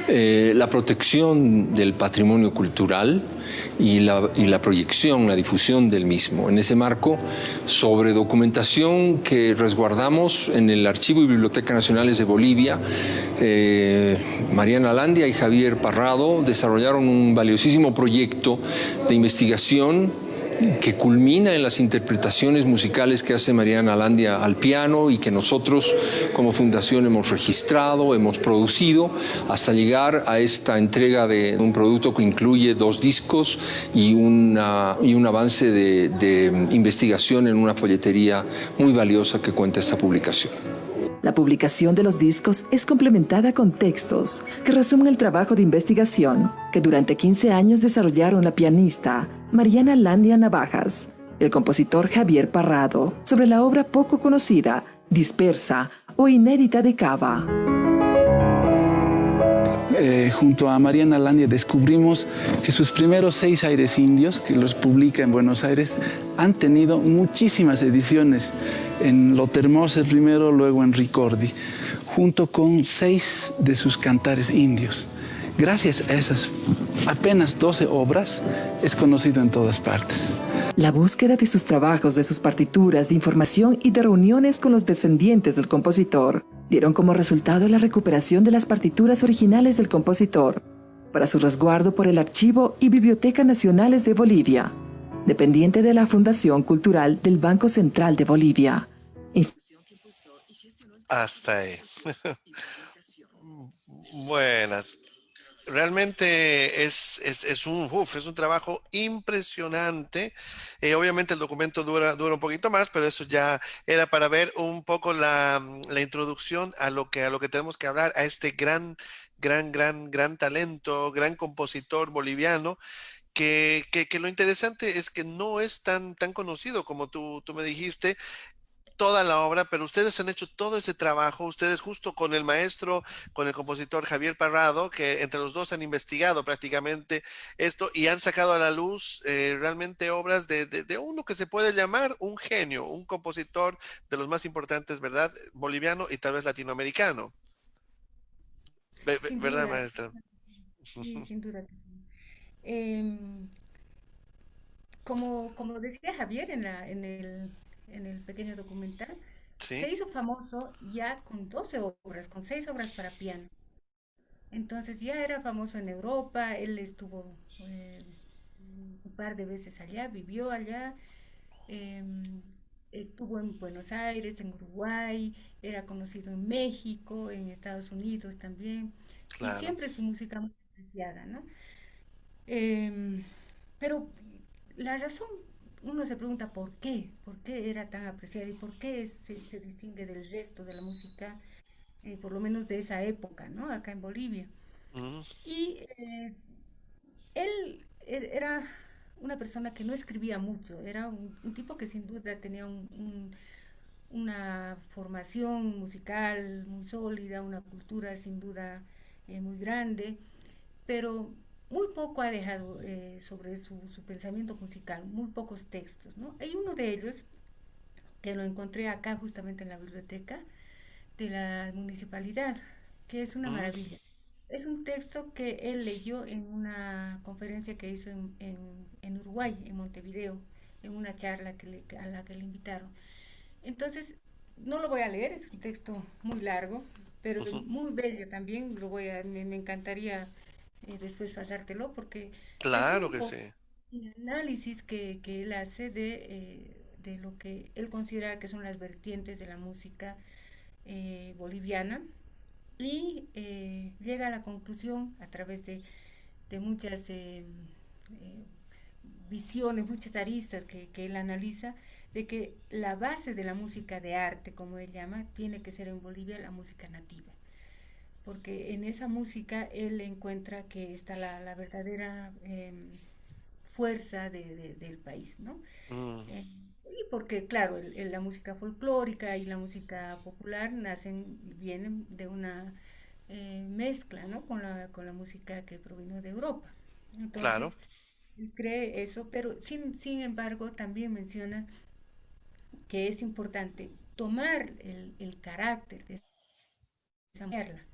la protección del patrimonio cultural y la proyección, la difusión del mismo. En ese marco, sobre documentación que resguardamos en el Archivo y Biblioteca Nacionales de Bolivia, Mariana Alandia y Javier Parrado desarrollaron un valiosísimo proyecto de investigación que culmina en las interpretaciones musicales que hace Mariana Alandia al piano y que nosotros como fundación hemos registrado, hemos producido, hasta llegar a esta entrega de un producto que incluye 2 discos y un avance de investigación en una folletería muy valiosa que cuenta esta publicación. La publicación de los discos es complementada con textos que resumen el trabajo de investigación que durante 15 años desarrollaron la pianista Mariana Landia Navajas, el compositor Javier Parrado, sobre la obra poco conocida, dispersa o inédita de Cava. Junto a Mariana Landia descubrimos que sus primeros 6 aires indios, que los publica en Buenos Aires, han tenido muchísimas ediciones en Lotermoser primero, luego en Ricordi, junto con 6 de sus cantares indios. Gracias a esas apenas 12 obras, es conocido en todas partes. La búsqueda de sus trabajos, de sus partituras, de información y de reuniones con los descendientes del compositor dieron como resultado la recuperación de las partituras originales del compositor para su resguardo por el Archivo y Biblioteca Nacionales de Bolivia, dependiente de la Fundación Cultural del Banco Central de Bolivia. Institución que impulsó y gestionó el Hasta ahí. y Buenas. Realmente es un trabajo impresionante. Obviamente el documento dura un poquito más, pero eso ya era para ver un poco la introducción a lo que tenemos que hablar, a este gran talento, gran compositor boliviano, que lo interesante es que no es tan conocido como tú me dijiste toda la obra, pero ustedes han hecho todo ese trabajo, ustedes justo con el maestro, con el compositor Javier Parrado, que entre los dos han investigado prácticamente esto y han sacado a la luz realmente obras de uno que se puede llamar un genio, un compositor de los más importantes, ¿verdad? Boliviano y tal vez latinoamericano. Sin ¿Verdad, duda, maestra? sí, sin duda que sí. Em, como decía Javier en el pequeño documental, Sí, se hizo famoso ya con 12 obras, con 6 obras para piano. Entonces ya era famoso en Europa, él estuvo un par de veces allá, vivió allá, em, estuvo en Buenos Aires, en Uruguay, era conocido en México, en Estados Unidos también, y claro. siempre su música muy apreciada, ¿no? Em, pero la razón, uno se pregunta por qué era tan apreciada y por qué se distingue del resto de la música, por lo menos de esa época, ¿no? Acá en Bolivia. Mm, Y él era una persona que no escribía mucho, era un tipo que sin duda tenía una formación musical muy sólida, una cultura sin duda muy grande, pero muy poco ha dejado sobre su pensamiento musical, muy pocos textos, ¿no? Hay uno de ellos que lo encontré acá justamente en la biblioteca de la municipalidad, que es una mm, maravilla. Es un texto que él leyó en una conferencia que hizo en Uruguay, en Montevideo, en una charla a la que le invitaron. Entonces, no lo voy a leer, es un texto muy largo, pero ujú. muy bello también. Me encantaría después pasártelo porque Claro resume que un sí. el análisis que él hace de lo que él considera que son las vertientes de la música boliviana y llega a la conclusión a través de muchas visiones, muchas aristas que él analiza, de que la base de la música de arte, como él llama, tiene que ser en Bolivia la música nativa, porque en esa música él encuentra que está la verdadera fuerza del país, ¿no? Mm, Y porque, claro, la música folclórica y la música popular nacen y vienen de una mezcla, ¿no? Con la música que provino de Europa. claro. Entonces, él cree eso, pero sin embargo también menciona que es importante tomar el carácter de esa mujer,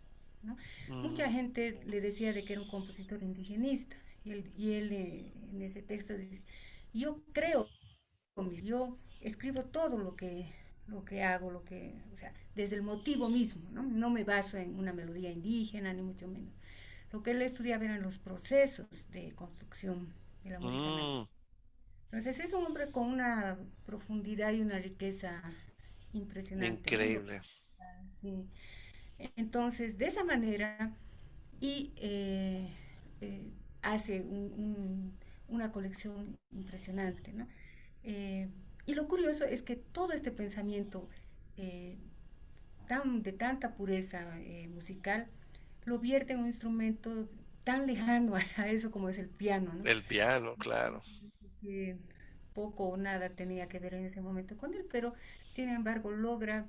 ¿no? Mm, Mucha gente le decía de que era un compositor indigenista y él en ese texto dice, yo creo, yo escribo todo lo que hago, o sea, desde el motivo mismo, ¿no? No me baso en una melodía indígena, ni mucho menos. Lo que él estudiaba eran los procesos de construcción de la música nativa. mm, Entonces es un hombre con una profundidad y una riqueza impresionante, ¿no? increíble. Sí. Entonces, de esa manera, y hace una colección impresionante, ¿no? Eh, y lo curioso es que todo este pensamiento eh, de tanta pureza musical lo vierte en un instrumento tan lejano a eso como es el piano, ¿no? El piano, claro. que poco o nada tenía que ver en ese momento con él, pero sin embargo logra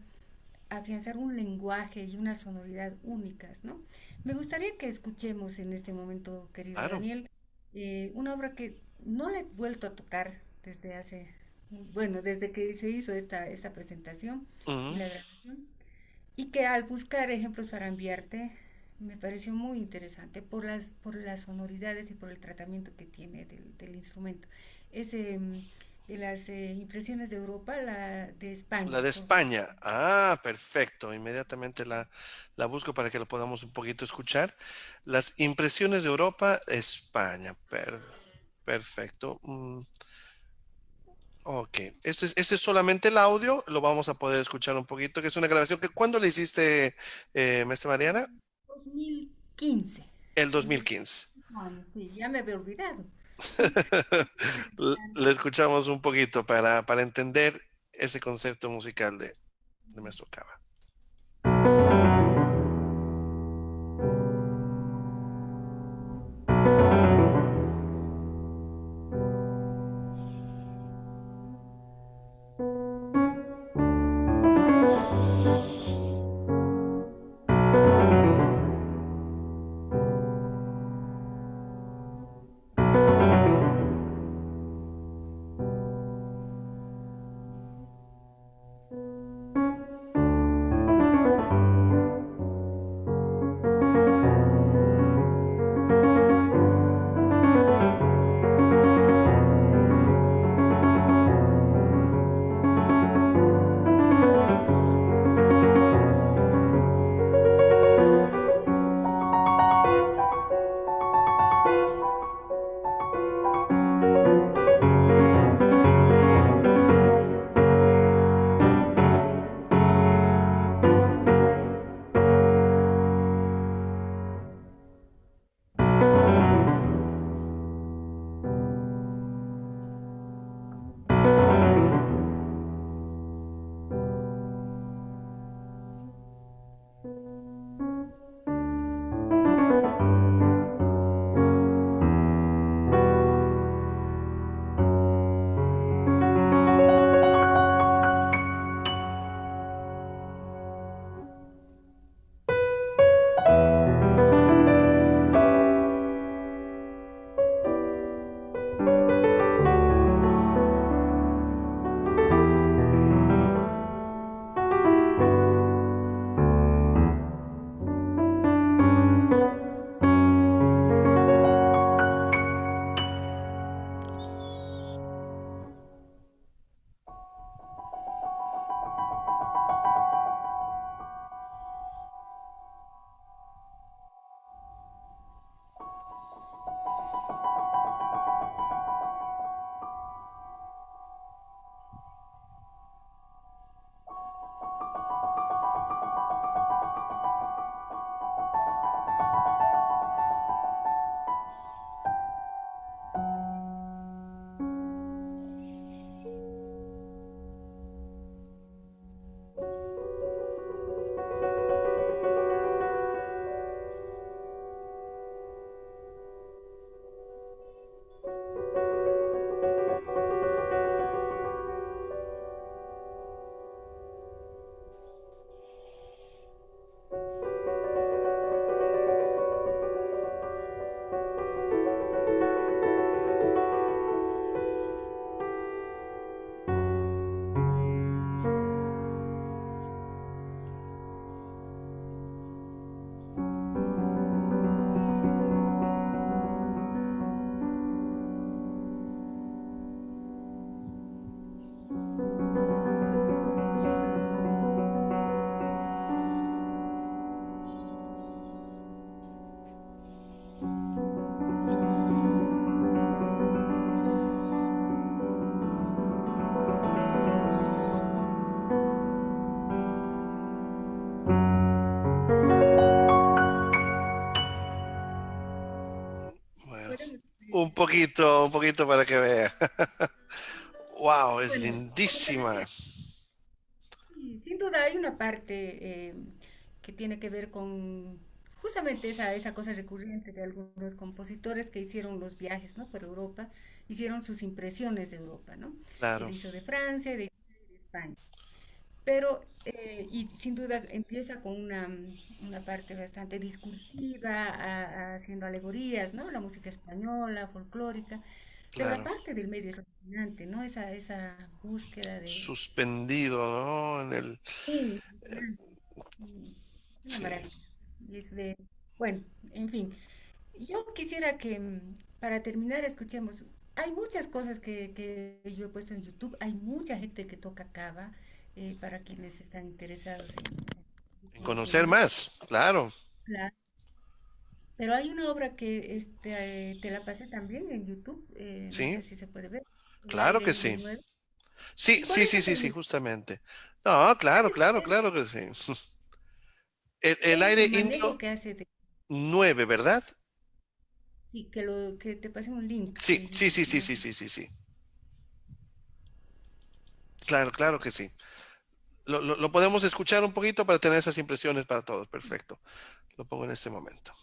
afianzar un lenguaje y una sonoridad únicas, ¿no? Me gustaría que escuchemos en este momento, querido Claro. Daniel, una obra que no le he vuelto a tocar desde hace, bueno, desde que se hizo esta presentación y Ujú. la grabación, y que al buscar ejemplos para enviarte, me pareció muy interesante por las sonoridades y por el tratamiento que tiene del instrumento. Es de las impresiones de Europa, la de La España, de por favor. España. Ah, perfecto. Inmediatamente la busco para que la podamos un poquito escuchar. Las impresiones de Europa, España. Perfecto. Ok. Este es solamente el audio. Lo vamos a poder escuchar un poquito, que es una grabación que ¿cuándo le hiciste, maestra Mariana? 2015. El Es de 2015. 5 años, sí, ya me había olvidado. Le escuchamos un poquito para entender ese concepto musical de Maestro Cava. Bueno, Podemos, un poquito para que vea. Wow, es bueno, como te lindísima. decía, sí, sin duda hay una parte que tiene que ver justamente esa cosa recurrente de algunos compositores que hicieron los viajes, ¿no? Por Europa, hicieron sus impresiones de Europa, ¿no? Él Claro, hizo de Francia, de España. Pero, y sin duda empieza con una parte bastante discursiva, haciendo alegorías, ¿no? La música española, folclórica, pero la claro. parte del medio es fascinante, ¿no? Esa búsqueda de... Suspendido, ¿no? En el, Sí, fascinante, una sí. maravilla. Y es de, bueno, en fin, yo quisiera que para terminar escuchemos, hay muchas cosas que yo he puesto en YouTube, hay mucha gente que toca cava, para quienes están interesados en En conocer conocerlo. más, claro. Claro. Pero hay una obra que te la pasé también en YouTube, no Sí, sé si se puede ver, El claro aire que en sí. 2009. Sí, Y con sí, esa sí, sí, sí, termino. justamente. No, claro, claro, Es claro que sí. El el aire manejo indio que hace de, 9, ¿verdad? y que te pasé un link Sí, en sí, YouTube, sí, sí, no sí, sé. sí, sí, sí. Claro, claro que sí. Lo podemos escuchar un poquito para tener esas impresiones para todos. Perfecto. Lo pongo en este momento.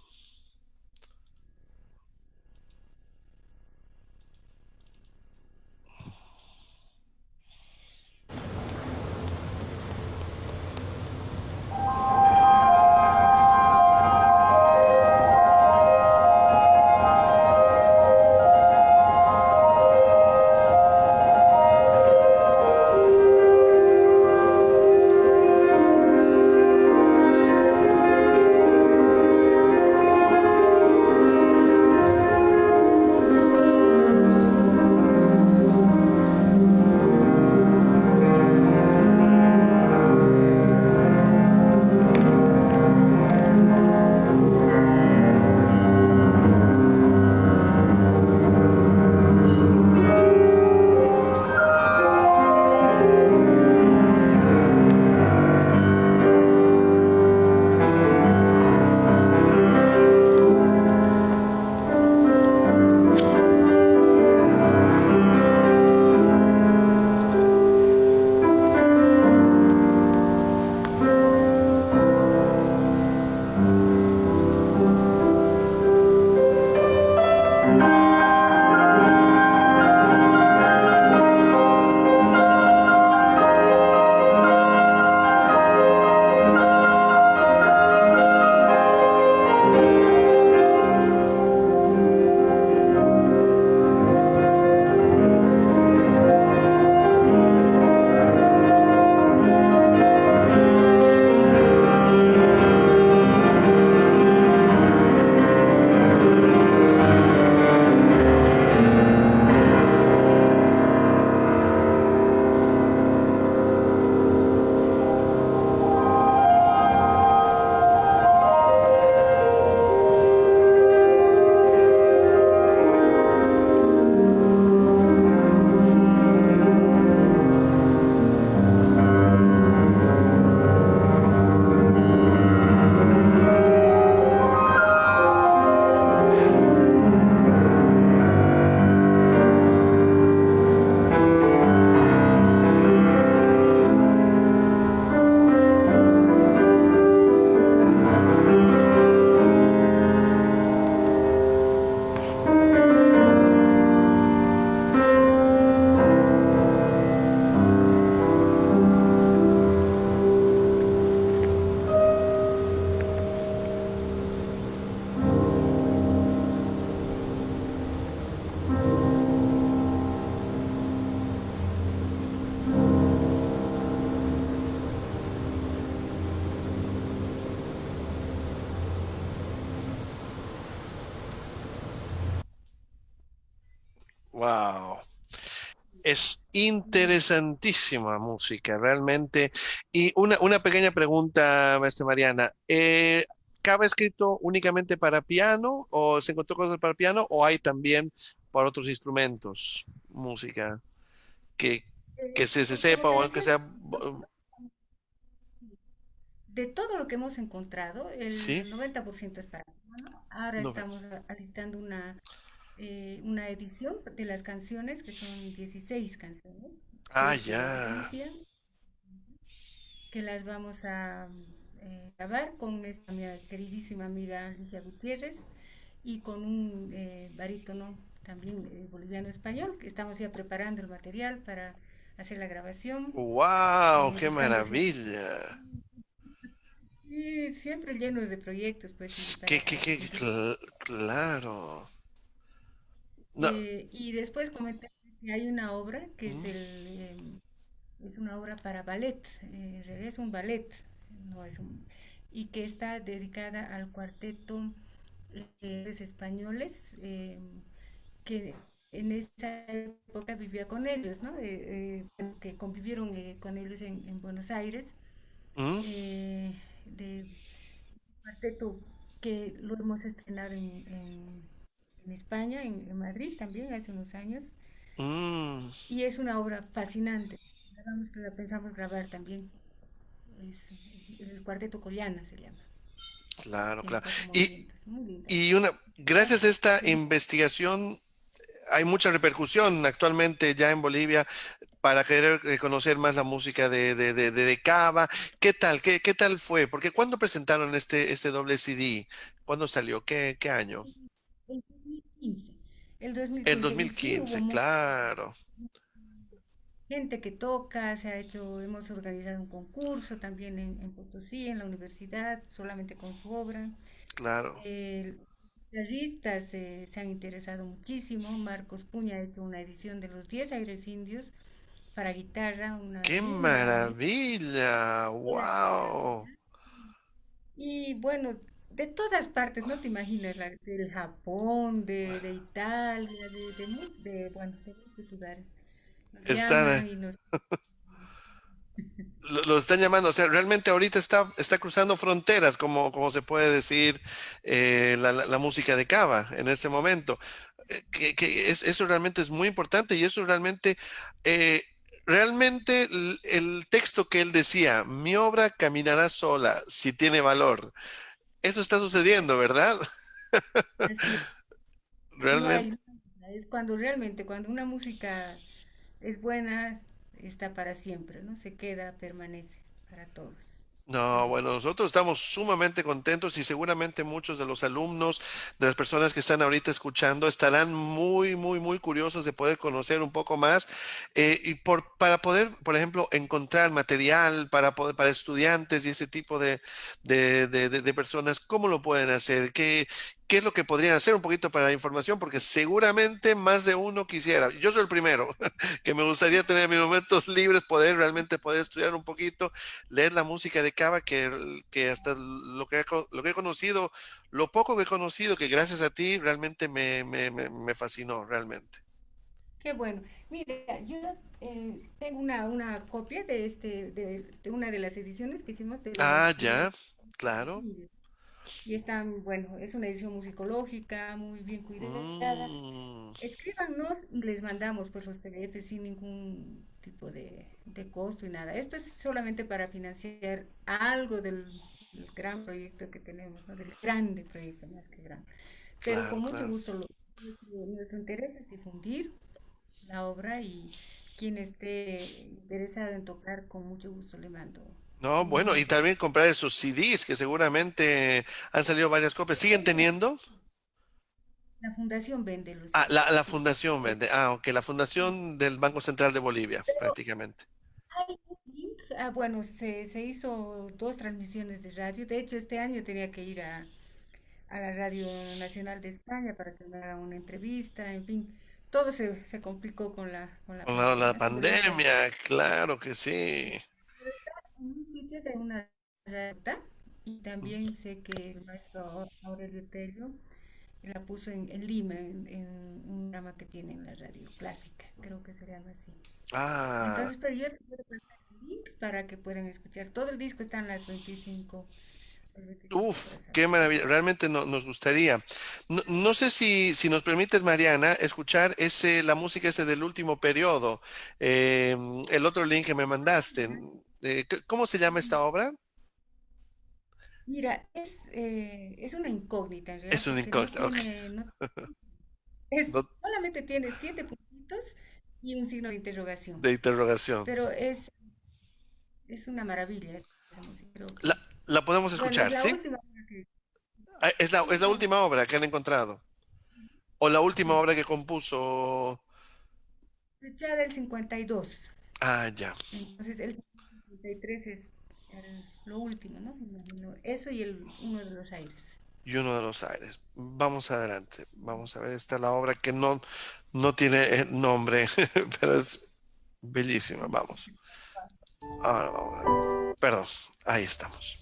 Wow. Es interesantísima música, realmente. Y una pequeña pregunta, maestra Mariana. ¿Cabe escrito únicamente para piano o se encontró cosas para piano o hay también para otros instrumentos música que, que se Como sepa te o aunque decía, sea... de todo lo que hemos encontrado, Sí, el 90% es para piano. Ahora no. estamos alistando una edición de las canciones, que son 16 canciones, Ah, 6 de ya. Rusia, que las vamos a grabar con esta mi queridísima amiga Ligia Gutiérrez y con un barítono también boliviano español, que estamos ya preparando el material para hacer la grabación. ¡Wow! ¡Qué Buscando siempre, maravilla! y siempre llenos de proyectos, pues, y para cumplir. Claro. No, Y después comenté que hay una obra que es mm, es una obra para ballet, en realidad es un ballet, no es un, y que está dedicada al cuarteto españoles que en esa época vivía con ellos, ¿no? Que convivieron con ellos en Buenos Aires, mm, de cuarteto que lo hemos estrenado en España, en Madrid también hace unos años, mm, y es una obra fascinante. La pensamos grabar también. Es, el cuarteto Collana se llama. claro, Tiene claro. 4 movimientos, muy linda. Gracias a esta investigación, hay mucha repercusión actualmente ya en Bolivia para querer conocer más la música de Cava. ¿Qué tal? ¿Qué tal fue? Porque ¿cuándo presentaron este doble CD? ¿Cuándo salió? ¿Qué año? El 2015. El dos mil El quince Y sí, hubo 2015, mucha claro. gente que toca, hemos organizado un concurso también en Potosí, en la universidad, solamente con su obra. Claro. Guitarristas se han interesado muchísimo. Marcos Puña ha hecho una edición de los 10 aires indios para guitarra, una ¡Qué muy notable. maravilla! ¡Wow! Y bueno, de todas partes, no te imaginas, del Japón, de Italia, bueno, de muchos lugares. Nos Están, llaman y nos... lo están llamando, o sea, realmente ahorita está cruzando fronteras, como se puede decir, la música de Cava en este momento. Eso realmente es muy importante y eso eh, realmente el texto que él decía, mi obra caminará sola si tiene valor. Eso está sucediendo, ¿verdad? Así, no Realmente. hay... Es cuando realmente, cuando una música es buena, está para siempre, ¿no? Se queda, permanece para todos. No, bueno, nosotros estamos sumamente contentos y seguramente muchos de los alumnos, de las personas que están ahorita escuchando, estarán muy curiosos de poder conocer un poco más para poder, por ejemplo, encontrar material para estudiantes y ese tipo de personas, ¿cómo lo pueden hacer? ¿Qué es lo que podrían hacer? Un poquito para la información, porque seguramente más de uno quisiera. Yo soy el primero que me gustaría tener mis momentos libres, realmente poder estudiar un poquito, leer la música de Cava, que hasta lo que he conocido, lo poco que he conocido, que gracias a ti realmente me fascinó, realmente. Qué bueno. Mira, yo tengo una copia de una de las ediciones que hicimos de Ah, los ya, 10 claro. indios. Y están, bueno, es una edición musicológica, muy bien cuidada. Mm, Escríbanos y les mandamos pues los PDF sin ningún tipo de costo y nada. Esto es solamente para financiar algo del gran proyecto que tenemos, ¿no? Del grande proyecto más que grande. Pero con claro, mucho claro. gusto nuestro interés es difundir la obra y quien esté interesado en tocar, con mucho gusto No, le bueno, mando y por también comprar esos CDs que seguramente han salido varias copias. ¿Siguen teniendo? la fundación vende los Ah, CDs, la sí. fundación vende. Ah, ok, la fundación del Banco Central de Bolivia, Pero prácticamente. hay un link. Bueno, se hizo 2 transmisiones de radio. De hecho, este año tenía que ir a la Radio Nacional de España para que me haga una entrevista, en fin. Todo se complicó con la Con la pandemia, pero ya está. pandemia, claro que sí. Pero está en un sitio de una radio y también sé que el maestro Aurelio Tello la puso en Lima, en un programa que tiene en la radio clásica, creo que se llama así. Ah, Entonces, pero yo te puedo pasar el link para que puedan escuchar. Todo el disco está en las 25 horas qué ahora. maravilla. Realmente nos gustaría. No, no sé si nos permites, Mariana, escuchar la música ese del último periodo, eh, el otro link que me mandaste. ¿Cómo se llama esta obra? Mira, es una incógnita en realidad Es un porque no incógnito. Ok. tiene, No, solamente tiene 7 puntitos y un signo de interrogación. de interrogación. Pero es una maravilla esa música, creo La, que. La podemos Bueno, es escuchar, la ¿sí? última obra que... Ah, es Sí, la vamos. última obra que han encontrado. O la última Sí. obra que compuso. Fecha del 52. Ah, ya. Entonces, el 53 es lo último, ¿no? Me imagino. Eso y el uno de los aires. Y uno de los aires. Vamos adelante. Vamos a ver. Esta es la obra que no tiene nombre, pero es bellísima. Vamos. Ahora vamos a ver. Perdón. Ahí estamos.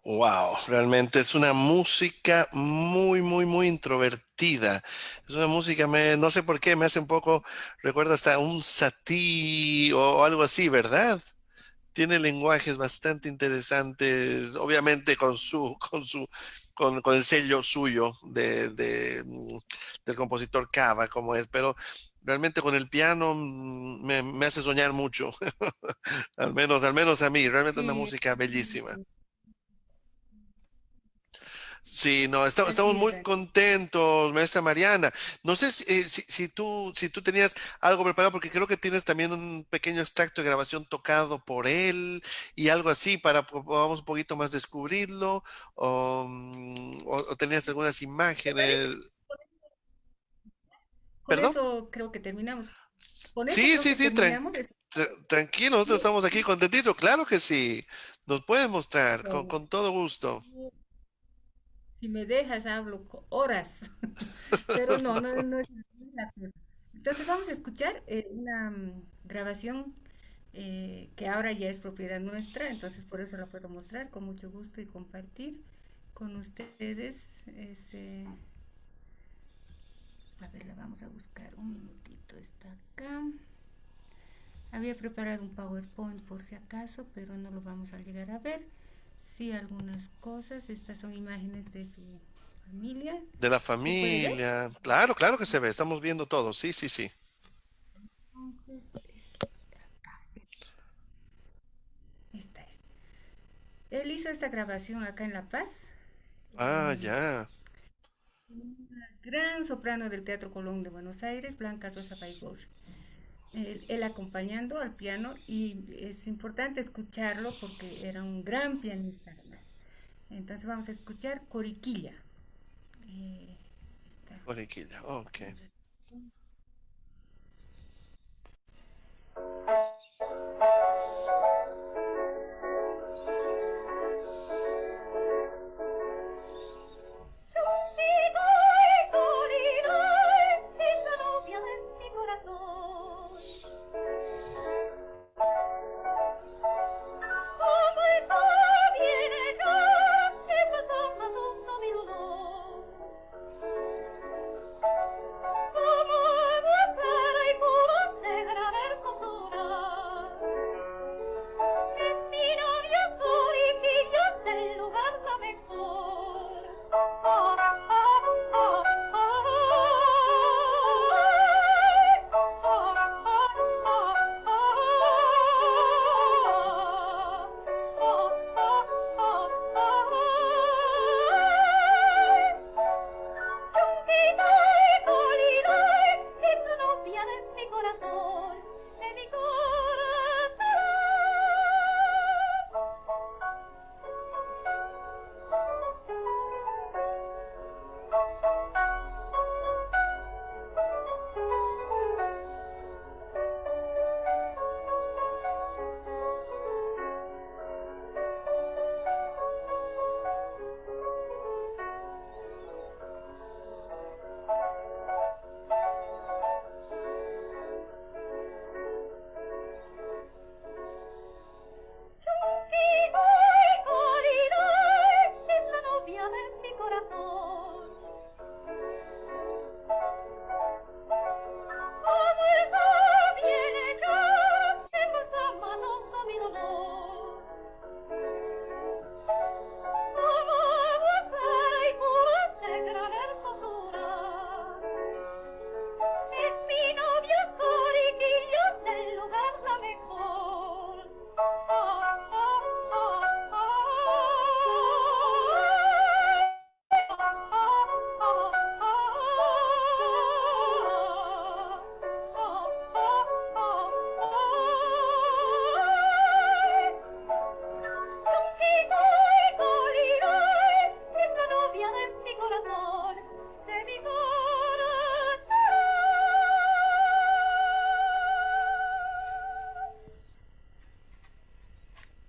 Wow, realmente es una música muy introvertida. Es una música, no sé por qué, me hace un poco, recuerda hasta un satí o algo así, ¿verdad? Tiene lenguajes bastante interesantes, obviamente con el sello suyo del compositor Cava, como es, pero realmente con el piano me hace soñar mucho, al menos a mí, realmente una Sí, música bellísima. Sí, no, estamos así es. muy contentos, maestra Mariana. No sé si tú tenías algo preparado, porque creo que tienes también un pequeño extracto de grabación tocado por él y algo así para que podamos un poquito más descubrirlo, o tenías algunas ¿Te parece? imágenes. Con ¿Perdón? eso creo que terminamos. Con eso Sí, creo sí, que sí, terminamos. tranquilo, nosotros Sí, estamos aquí contentitos, claro que sí. Nos pueden mostrar, bueno, con todo gusto. si me dejas hablo horas, pero no es la cosa. Entonces vamos a escuchar una grabación que ahora ya es propiedad nuestra, entonces por eso la puedo mostrar con mucho gusto y compartir con ustedes. A ver, la vamos a buscar un minutito, está acá. Había preparado un PowerPoint por si acaso, pero no lo vamos a llegar a ver. Sí, algunas cosas. Estas son imágenes de su familia. De la ¿Se puede ver? familia, claro, claro que se ve, estamos viendo todo, sí, sí, sí. Entonces, esta es. Él hizo esta grabación acá en La Paz. Ah, eh, ya. una gran soprano del Teatro Colón de Buenos Aires, Blanca Rosa Baigorria. él acompañando al piano y es importante escucharlo porque era un gran pianista además. Entonces vamos a escuchar Coriquilla. Eh, está Coriquilla, ok.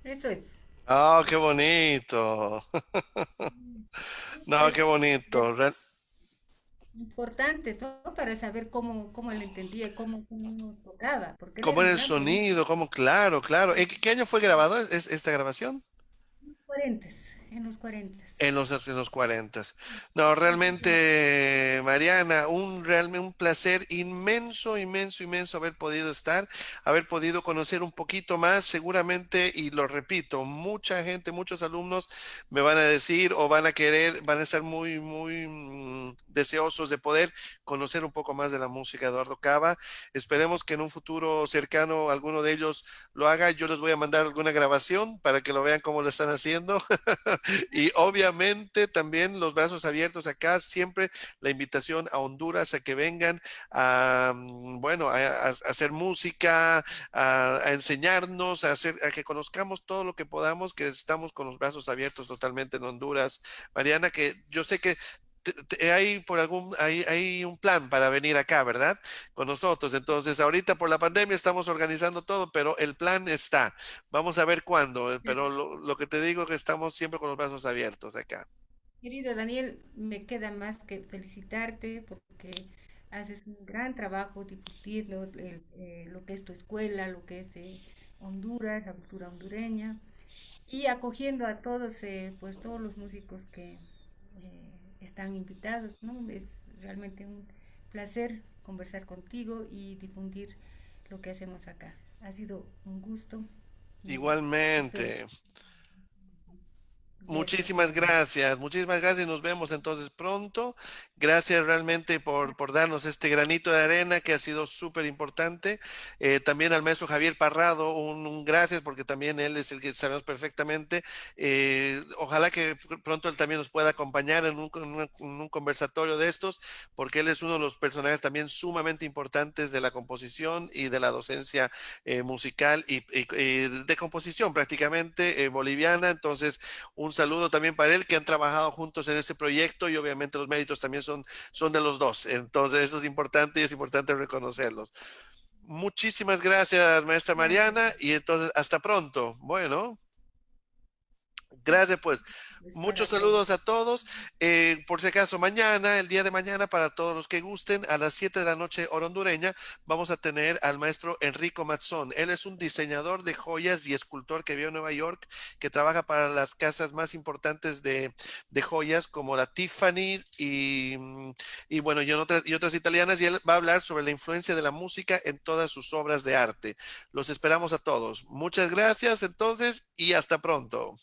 Eso es. Ah, qué bonito. No, qué Pues bonito. importantes, ¿no? Para saber cómo él entendía y cómo tocaba, porque él ¿Cómo era era un el gran pianista. sonido? ¿Cómo? Claro, claro. ¿Qué año fue grabado esta grabación? En los 40. En los 40. No, realmente, Mariana, realmente un placer inmenso, inmenso, inmenso haber podido estar, haber podido conocer un poquito más, seguramente, y lo repito, mucha gente, muchos alumnos me van a decir o van a querer, van a estar muy, muy deseosos de poder conocer un poco más de la música de Eduardo Cava. Esperemos que en un futuro cercano alguno de ellos lo haga. Yo les voy a mandar alguna grabación para que lo vean cómo lo están haciendo. Y obviamente también los brazos abiertos acá, siempre la invitación a Honduras a que vengan a, bueno, a hacer música, a enseñarnos, a que conozcamos todo lo que podamos, que estamos con los brazos abiertos totalmente en Honduras. Mariana, que yo sé que hay hay un plan para venir acá, ¿verdad? Con nosotros. Entonces, ahorita por la pandemia estamos organizando todo, pero el plan está. Vamos a ver cuándo, pero lo que te digo es que estamos siempre con los brazos abiertos acá. Querido Daniel, me queda más que felicitarte porque haces un gran trabajo difundiendo lo que es tu escuela, lo que es Honduras, la cultura hondureña y acogiendo a todos, pues todos los músicos que están invitados, ¿no? Es realmente un placer conversar contigo y difundir lo que hacemos acá. Ha sido un gusto y espero. Igualmente. Verlos en vivo. Muchísimas gracias. Nos vemos entonces pronto. Gracias realmente por darnos este granito de arena que ha sido súper importante. También al maestro Javier Parrado, un gracias porque también él es el que sabemos perfectamente. Ojalá que pronto él también nos pueda acompañar en un conversatorio de estos, porque él es uno de los personajes también sumamente importantes de la composición y de la docencia musical y de composición prácticamente boliviana. Entonces, un saludo también para él, que han trabajado juntos en ese proyecto y obviamente los méritos también son de los dos. Entonces, eso es importante y es importante reconocerlos. Muchísimas gracias, maestra Mariana, Gracias. y entonces hasta pronto. Bueno. Gracias, pues. Muchos Estar saludos a atentos. todos. Por si acaso, mañana, el día de mañana, para todos los que gusten, a las 7 de la noche hora hondureña, vamos a tener al maestro Enrico Mazzón. Él es un diseñador de joyas y escultor que vive en Nueva York, que trabaja para las casas más importantes de joyas como la Tiffany y bueno, y otras italianas, y él va a hablar sobre la influencia de la música en todas sus obras de arte. Los esperamos a todos. Muchas gracias entonces y hasta pronto.